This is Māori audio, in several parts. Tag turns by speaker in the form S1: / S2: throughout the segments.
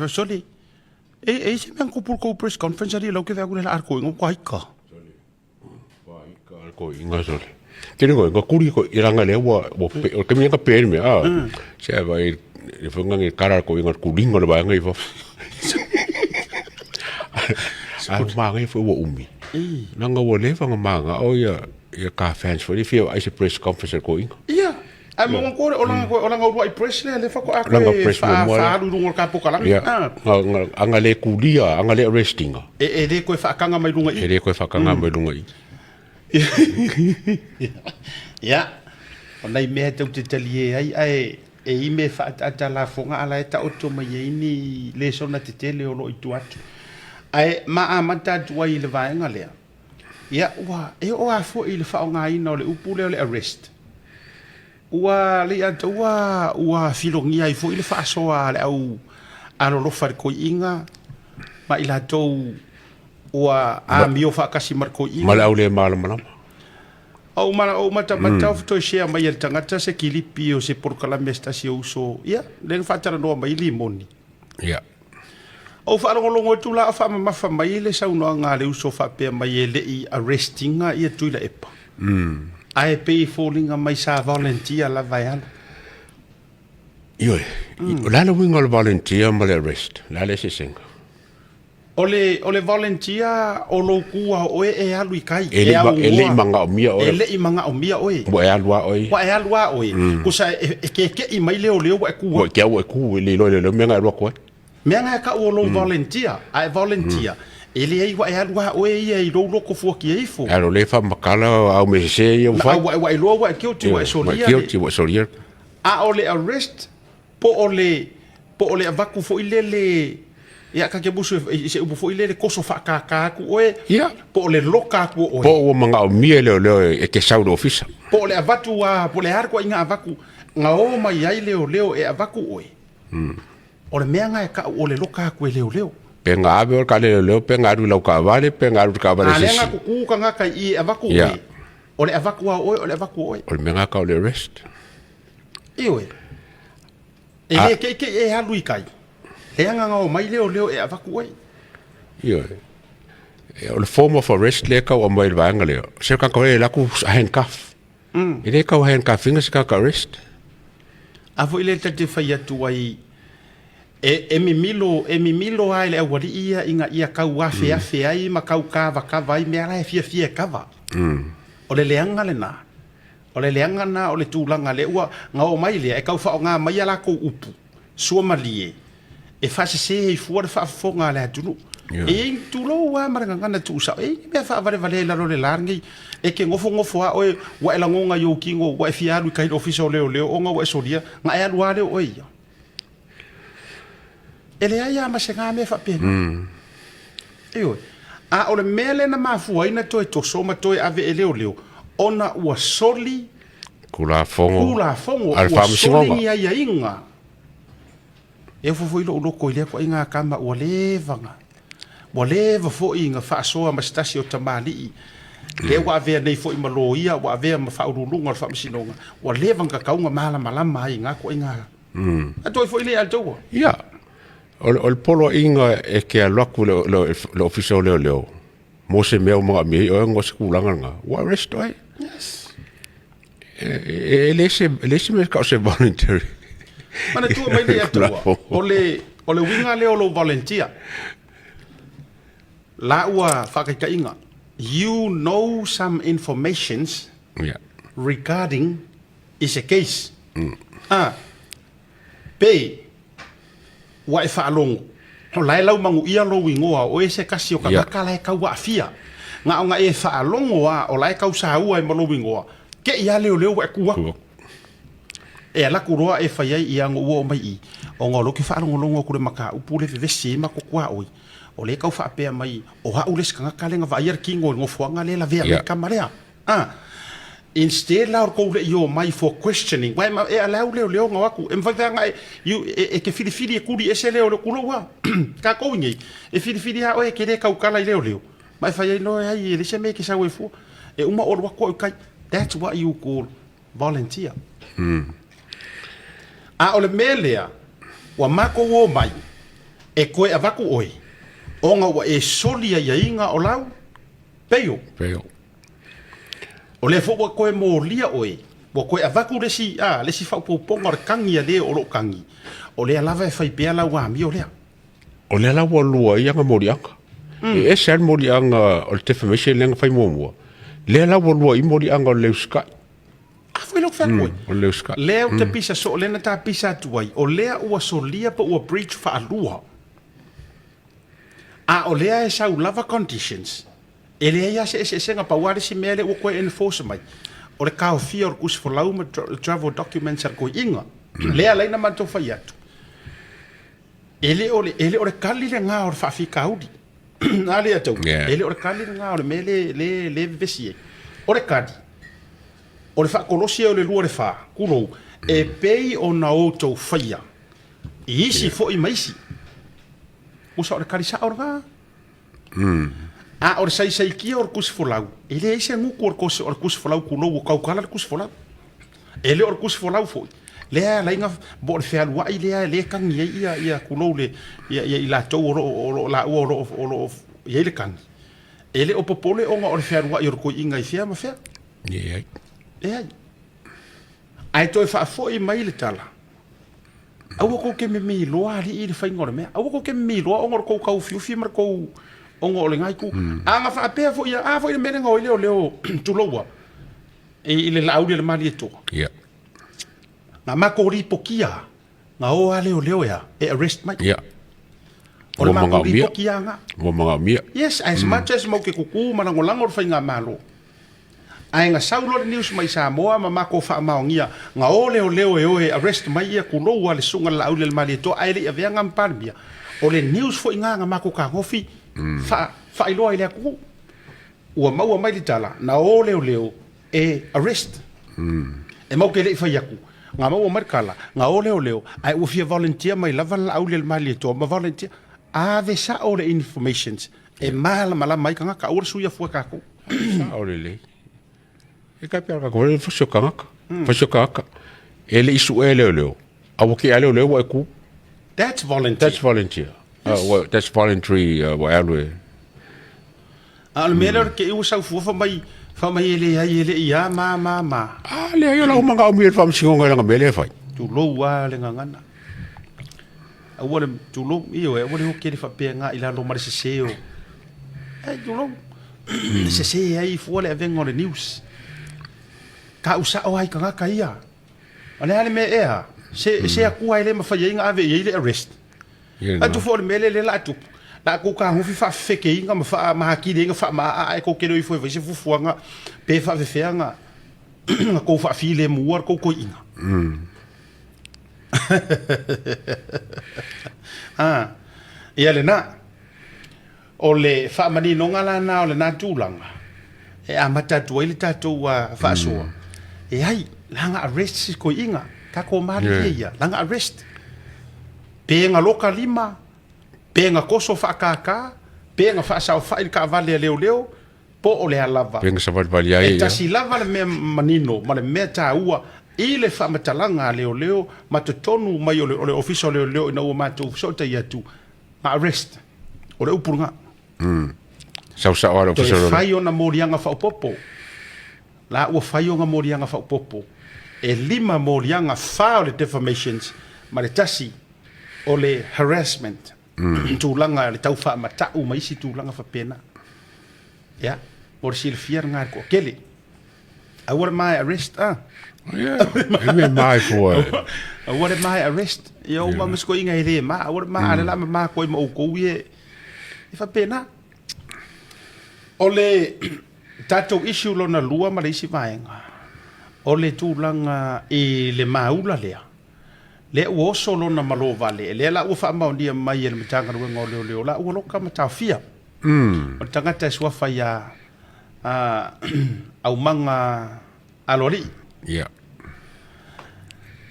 S1: Sorry. Se me angkupul ko press conference ali lau ke vea kule la arko ingo kwa hika.
S2: Ko inga sole. Kini ko kuri ko iranga le wa o kemi nga pe me se vai e fonga ngi kara ko inga kuringo le ba ngai fo. Ma ngai fo wo umi. Nanga wo le fanga manga o ya ka fans for if you I press conference ko inga.
S1: Iya. Ai mo ngore olang o press le fa ko ako fa lu ngol ka pokalang.
S2: Anga le kulia, anga le arresting.
S1: E le ko fa kanga mai lunga i.
S2: E le ko fa kanga mai lunga i.
S1: Ya. Onai me te te telie ai e me fa ata la fonga ala eta oto mai ni le sona te tele o lo itu atu. Ai ma amata tu ai le vaenga le. Ya wa e o afo i le fa nga ina le upule le arrest. Ua le ata ua filongi ai fo i le fa soa le au alo lo fa ko inga ma ila tou ua a mio fa kasi mar ko inga.
S2: Mala ule mala mala.
S1: Au mata to share mai el tangata se kilipi o se por kala mesta se uso. Ya, le fa tara no mai limoni.
S2: Ya.
S1: O fa longo tu la fa ma fa mai le sa no nga le uso fa pe mai le i arresting ia tu la epa. Ai pe falling mai sa volunteer la vai.
S2: Yo. La no wingo volunteer ma le arrest. La le se singa.
S1: Ole volunteer o lo kua o e alu kai
S2: ele manga o mia o
S1: ele manga o mia oi
S2: bo e alua oi
S1: ku sa ke i mai leo wa ku
S2: bo ke o ku le lo menga ro ko
S1: menga ka o lo volunteer ai volunteer ele ai wa alua oi e lo ko fo ki e fo
S2: alo le fa makala au me se yo fa
S1: wa lo wa ki o ti wa
S2: soria
S1: a ole arrest po ole avaku fo ile ya ka ke busu se ubu fo ile koso fa ka ku oe
S2: ya
S1: po le loka ku oe
S2: po o manga o mie le e ke sau do ofisa
S1: po le avatu wa po le har ko inga avaku nga o mai ai leo e avaku oe o le mea nga ka o le loka ku leo
S2: penga ave o ka leo penga ru lau ka vale
S1: ale nga ku ka nga ka i avaku oe o le avaku wa oe o le avaku oe
S2: o le mea ka o le rest
S1: iwe e ke e halu kai e anga o mai leo e avaku oi.
S2: Yo. O le form of arrest le ka o mai vanga leo. Se ka ko e la ku handcuff. E le ka handcuff inga se ka arrest.
S1: A vo ile te fai atu ai e mi milo ai le wali ia inga ia ka wafe afe ai ma ka ka vai me ala fia kava. O le leanga le na. O le leanga na o le tulanga le ua nga o mai le e ka fa nga mai ala ko upu. Sua malie. E fase se e fuar fa fonga le atunu e tulo wa maranga ngana tu sa e me fa vale la le larngi e ke ngofo a o wa ela ngonga yo kingo wa fia lu kai official leo o nga wa solia nga e lu ale o ia ele ia ma se nga me fa pe e a o le mele na mafu ina to so ma to ave leo ona wa soli
S2: kula fongo
S1: al fam ia inga e fo ilo ko ile ko inga kama o levanga o leva fo inga fa so ma stasi o tamali le wa ve nei fo imaloia wa ve ma fa urulunga fa msinonga o levanga kaunga mala mai inga ko inga ato fo ile alto
S2: ya o polo inga e ke aloku lo official leo mo se me mo mi o ngo skulanga nga wa rest oi yes ele se me ka se voluntary
S1: mana tu mai le atua o le winga le o lo volunteer la ua whakakainga you know some informations regarding is a case pe wa e whaalongo o lai lau mangu ia lo wingoa o e se kasi o kakaka lai kau wa afia nga e whaalongo o lai kau saua e malo wingoa ke ia leo wa kua e ala kuroa e fai ai ia ngo mai i o ngolo ki fa ngolongo ku le maka upule ve vesi ma ko kwa oi o le ka fa pe mai o ha ule ska ka le nga va yer kingo ngo fuanga le la vea me kamarea instead la ko le yo mai for questioning why e ala ule le ngo aku em fa nga you e ke fili e kuri ese le o kulo wa ka ko ngi e fili ha o e ke le ka ukala le mai fai ai no ai le se me ke sa we fu e uma o wa ko kai that's what you call volunteer a ole melea wa mako wo mai e koe avaku oi onga wa e solia ia inga o lau peio o le fo koe mo lia oi wa koe avaku lesi fa poponga o kangi le o lo kangi o le lava e fai pea la wa mi o le
S2: o le la lua ia nga morianga e ser morianga o te famese lenga fai mo le la lua I morianga o le sky
S1: foi lo fa koe
S2: o le sky
S1: le o te pisa so le na ta pisa tuai o le ua solia pa ua breach fa alua a o lea e sau lava conditions e lea ia se senga pa wari si mele ua koe enforce mai o le kao fia o kusi for lauma travel documents ar koe inga lea leina manto fai atu ele o le kali le ngā o le whawhika audi nā lea tau ele o le kali le ngā o le mele le vesie o le kadi o le whakolosia o le lua le wha kulou e pei o na o tau whaia I isi fo I maisi usa o le karisa o ngā a o le sai kia o le kusi folau ele ise nguku o le kusi folau kulou o kaukala le kusi folau ele o le kusi folau foi lea lainga bo le whea I lea le kangi ia kulou le ia I la tau o la ua o ia le kangi ele o popole onga o le whea luai o le koi inga I whea ma whea ai toi whaafoi mai le tala aua ko ke me loa li I le whainga o le mea aua ko ke me loa onga o kou kau fiufi mar kou onga o le ngai ku anga whaapea fo ia a fo I le merenga o leo tuloua I le lauri le mali e toa nga mako ripo kia nga o a leo ea e arrest mai o le mako ripo kia nga
S2: o mga mia
S1: yes as much as mau ke kuku manangolango le whainga malo ai nga saulo le news mai Samoa ma mako fa maongia nga o leo e arrest mai ia kulou ale sunga la au le mali to ai le avea ngam palmia o le news fo nga mako ka ngofi fa ilo ile ku ua mau mai le tala na o leo e arrest e mau ke le fa yaku nga mau mai kala nga o leo ai u fia volunteer mai lava la au le mali to ma volunteer a ve sa o le informations e mala mai ka ora suia fu ka ku
S2: o le e ka pia ka ko le fo kaka ele isu leo awu ki leo e ku
S1: that's volunteer
S2: that's voluntary wa alwe
S1: al melhor que eu só fu fa mai ele ia ma
S2: le yo la manga o mi fam singo nga mele fai
S1: tu lo wa le ngana a wole tu lo io e wole ke le fa pe nga ila lo mar se o e tu lo se ai fu le vengo le news ka usa o ai ka ia ale me ea se aku ai le ma fa inga ave ile arrest a tu fo le mele le la tu la ko ka hu fa feke inga ma fa ma ki de inga fa ma ai ko ke do ifo se fu fuanga pe fa fe nga ko fa file muar ko inga ia le na o le fa mani no ngala na o le na tulanga e a mata tu ile tatu wa fa so e ai langa arrest ko inga ka ko mari ia langa arrest pe nga loka lima pe nga koso fa kaka pe nga fa sa fa il ka vale leo po o le lava
S2: pe nga sa vale ai
S1: ta si lava le me manino ma le meta ua ile fa matalanga leo ma te tonu mai o le official leo ina o ma tu so te tu ma arrest o le upurunga
S2: sa ora official
S1: fai ona morianga fa popo la ua fai ona morianga fa popo e lima morianga fa o le defamations ma le tasi o le harassment tūlanga le tau wha matau mai si tūlanga wha pena ya o le silfiar ngā ko kele I want my arrest
S2: me mai for
S1: I want my arrest yo ma mesko inga ide ma I want my ala ma ko mo ko ye wha pena o le tatou issue lona lua ma le isi vaenga o le tūlanga e le maula lea le o solo na malo vale le la u fa ma ndia mai le matanga ru ngol le la u loka mata fia o tanga te swa fa ya au manga alori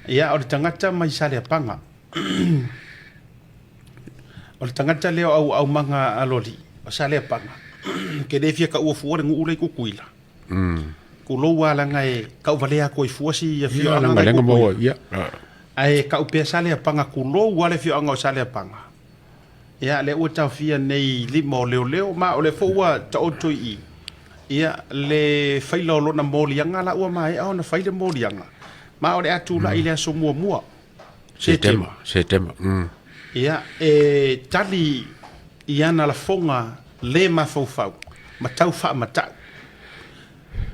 S1: ya o tanga ta mai sale panga o tanga ta le au manga alori o sale panga ke de fia ka u fu re ngu le ku kuila ku lo wala ngai ka vale ya ko fuasi ya fia
S2: nga mo
S1: ai ka upea sale panga ku lo wale fio anga sale panga ia le ua tawhia nei limo leo ma o le fōua ta oto i ia le whaila o lona mōlianga la ua mai au na whaile mōlianga ma o le atu la i le aso mua
S2: Setema.
S1: ia tali i ana la fonga le mafau ma tau wha matau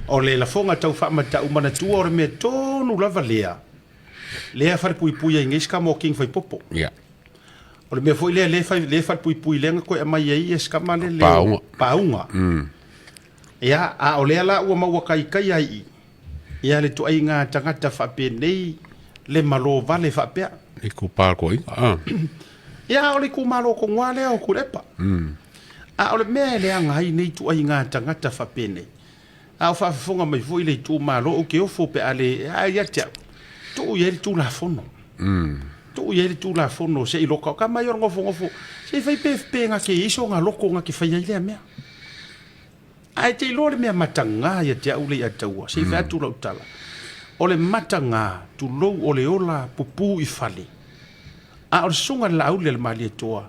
S1: o le la fonga tau wha matau mana tua o le mea tonu lava lea whare pui ai ngeska mo king whai popo
S2: Ia.
S1: o le mea fo i le whare pui lenga koe amai ai eskama le paunga ia a o lea la ua maua kai ai ia le tuai ngā tangata whapenei le malo vale whapea
S2: I ku pā ko inga.
S1: ia o le kumalo ko ngā lea o kurepa a o le mea le anga hai nei tuai ngā tangata whapenei a o whaafonga mai fo i le tu malo o ke ofo pe ale a ia tia tu i ele tu la fono tu i ele tu la fono se i loka ka mai o ngofo se fai pe nga ke iso nga loko nga ke fai ai le mea ai te lore mea matanga ia tia ule ia taua se fai atu lau tala o le matanga tu lou o le ola pupu i fale a o le sunga la aule le mali toa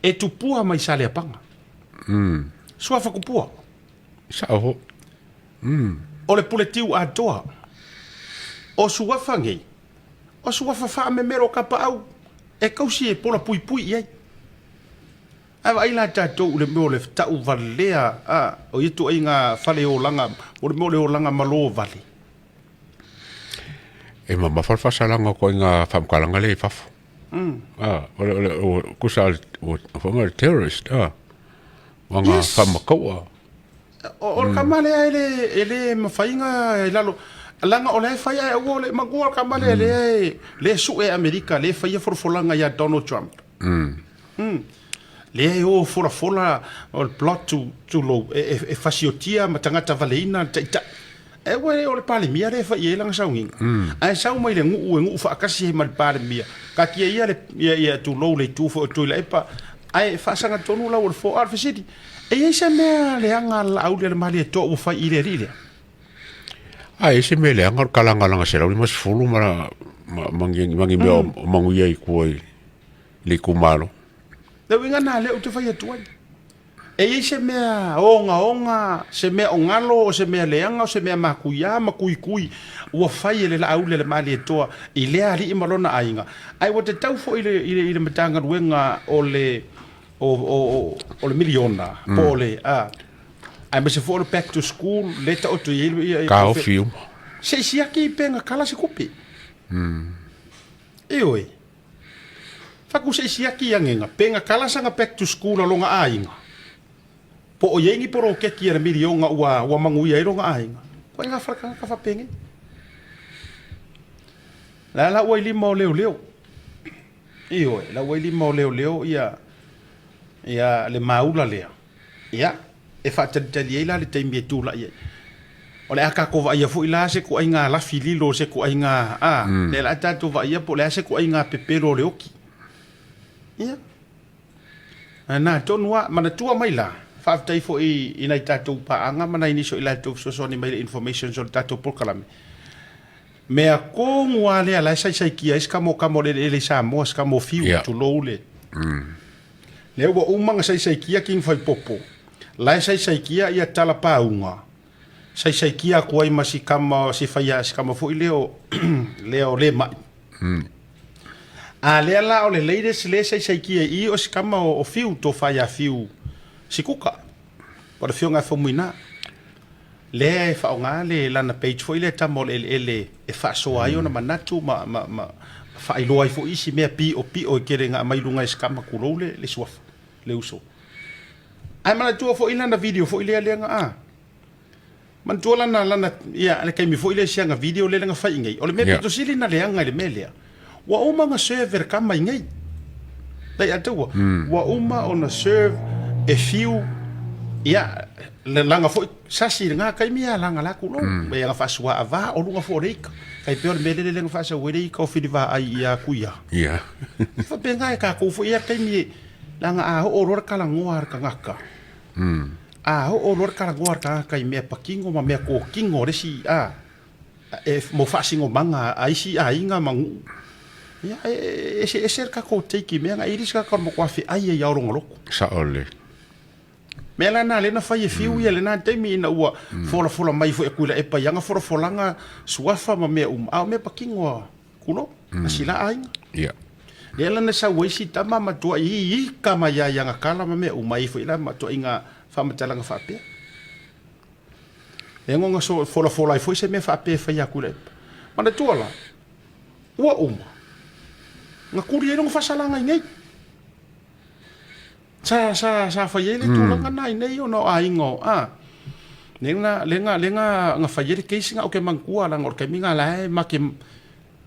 S1: e tu pua mai sale apanga sua fakupua
S2: Sa ho.
S1: o le puletiu a toa o suafa ngei o suafa fa me mero kapa au e kausi e pola pui ai ava ila tatou le mo le tau valea a o itu ai nga fale o langa o le mo le o langa malo vale
S2: E ma farfasalanga ko inga famkalanga le fafo. O kusa o nga terrorist. Wanga famakaua.
S1: o kamale ele mafainga lalo langa o le fai ai o le magua kamale le su e Amerika le fai forfolanga ya Donald Trump le o fola o le plot to lo e fasiotia matangata valeina ta e we o le pale mia le fai langa saungi ai sau mai le ngu fa kasi mai pale mia ka ki ia le ia to lo le tu fo to le pa ai fa sanga tonu la o fo ar city e ese mea le anga la au le mali to o fai ile rile
S2: Ese me le anga kalanga sera o mas fulu mangi me mangu ia ko le kumalo.
S1: le winga na le o te fai atu ai e ese mea onga se mea ongalo se mea leanga se mea makuia makui ua fai le la au le mali to i le ali i malona ainga ai o te tau fo ile matanga ruenga o le o le miliona po le ai me se for back to school leta o to yelo
S2: Ka o film.
S1: se aki penga kala se kupi e oi faku se aki angenga penga kala sanga back to school longa ainga po o yengi poro ke ki era miliona wa mangui ai longa ainga ko nga fraka ka fa pengi la wa limo leo e oi la wa limo leo ia le maula lea ia e fa tali la le taimi tu la ia o le aka ko va ia fu ila se ko ai nga la fililo se ko ai nga le la tanto va ia po le se ko ai nga pepero le oki ia ana tonua mana tua mai la fa tai fo i ina tatu pa anga mana ini so ila tu so ni mai information so tatu por kalame me a ko ngwale ala sai ki es kamo le sa mo es kamo fiu tu lo le le o umanga sai kia king fai popo lai sai kia ia tala paunga sai kia ko ai masi kama si fai as kama fo leo le mai a le la o le ladies le sai kia i o kama o fiu to fai a fiu sikuka por fiu nga fo muina le fa nga le lana page fo ile tamol ele e fa so ai ona manatu ma fa ilo ai fo isi me pi o kerenga mai lunga skama kulole le suafa le uso ai mana tua fo ina na video fo ile nga man tua lana ia le kai mi fo ile sia nga video le nga fa ingai o le me to sili na le nga le melia wa uma nga server kama ingai dai atua wa uma ona serve e fiu ia le langa fo sasi nga kai mi langa la kulo me nga fa swa ava o lunga fo reika kai pe le mele le nga fa sa wele ka fi va ai ia kuia
S2: ia
S1: fa penga ka ko fo ia kai mi langa a o ror kala ngoar ka ngaka a o ror kala ngoar ka kai me pakingo ma me ko kingo resi e mo fasingo manga ai si a inga mangu ia e se ka ko teiki me nga iris ka mo kwa fi ai ya ro ngolo
S2: Sa ole.
S1: me la na le na fa ye fiu ye le na te mi na ua fola mai fo e kuila e pa yanga folanga suafa ma me a me pakingo kulo asila ai
S2: Ia.
S1: le la na sa weisi tama ma to i kama ya yanga kala ma me mai fo ila ma to inga fa matalanga fa pe e ngonga so fola i fo se me fa pe fa ya kule mana to la ua nga kuri e no fa salanga ngai sa fa yele tu langa nai nei no aingo lenga nga fa yele keisi nga o ke mangkua la ngor ke minga la ma ke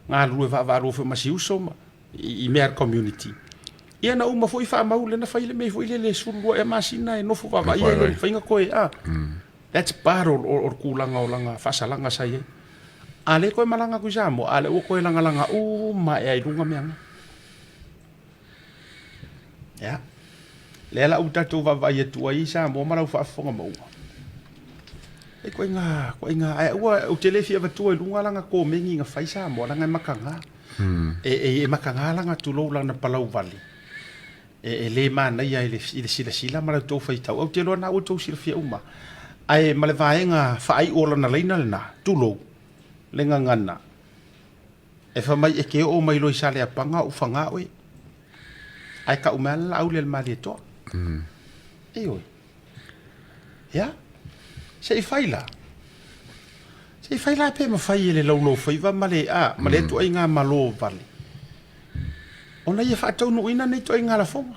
S1: nga lu va ro fa masiuso ma i mer community ia na uma foi fa mau le na fa ile me foi le sulu e masina e no fo va ia fa inga koe that's part or kulanga o langa fa salanga sa ye ale koe malanga ku jamo ale o koe langa ma e ai lunga meanga ya le la uta tu va vai tu ai sa mo mara fa fonga mo e ko inga ai o telefi va tu lunga langa ko mengi nga fai sa mo langa makanga e makanga langa tu lo langa palau vali e le mana ia ile sila mara tu fai tau o te lo na o tu sila fia uma ai male vaenga fa ai ola na leina na tu lo lenga ngana e fa mai e ke o mai lo sale apanga u fanga oi ai ka umala au le mali to Io. Ja? Sei faila. Sei faila pe ma fai le lo fai va male male tu ai nga malo vale. Ona ia fa tau no ina nei tu ai nga la fonga.